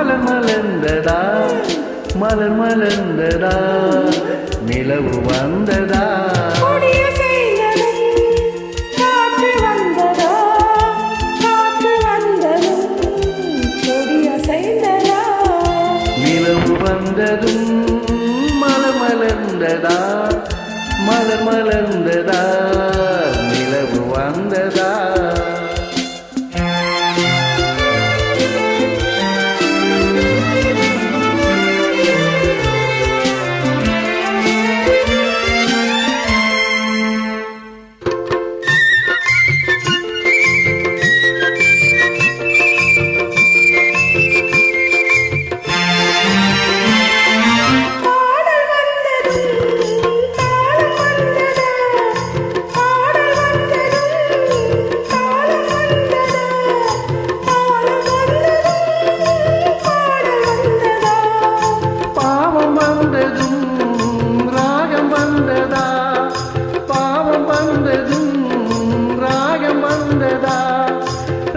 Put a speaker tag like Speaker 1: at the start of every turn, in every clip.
Speaker 1: மலர் மலர்ந்ததா மலர் மலர்ந்ததா நிலவு வந்ததா நிலவு வந்ததும் மலர் மலர்ந்ததா மலர் மலர்ந்ததா நிலவு வந்ததா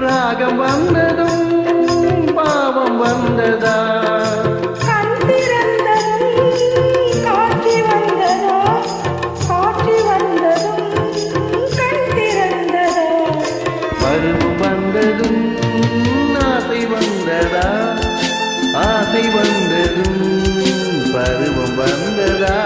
Speaker 1: ராகம் வந்ததும் பாவம் வந்ததா
Speaker 2: கண் திறந்ததும் காட்சி வந்ததா காட்சி வந்ததும் கண் திறந்ததா
Speaker 1: பருவம் வந்ததும் ஆசை வந்ததா ஆசை வந்ததும் பருவம் வந்ததா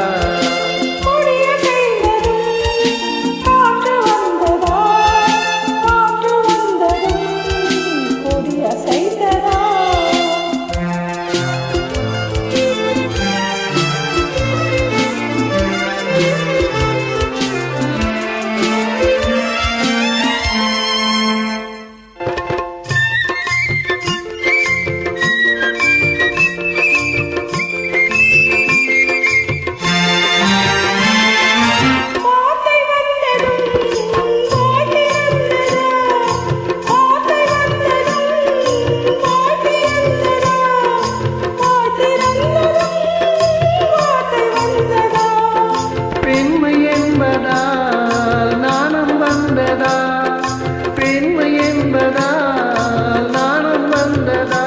Speaker 1: பெண்மை என்பதால் நாணம் வந்ததா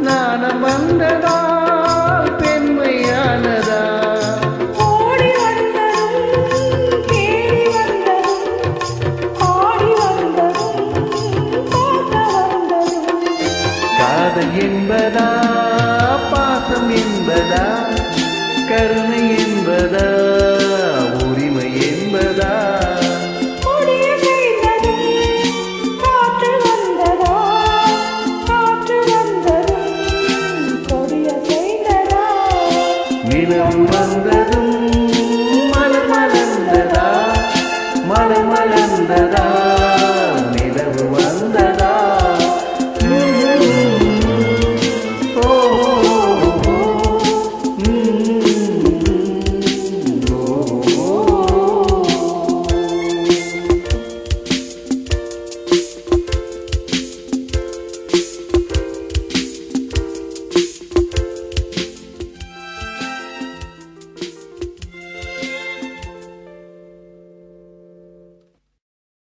Speaker 1: நாணம் வந்ததால் பெண்மையானதா
Speaker 2: ஓடி வந்ததும் தேடி வந்ததும் ஆடி வந்ததும் பார்க்க வந்ததும்
Speaker 1: காதல் என்பதா பாசம் என்பதா கருணை என்பதா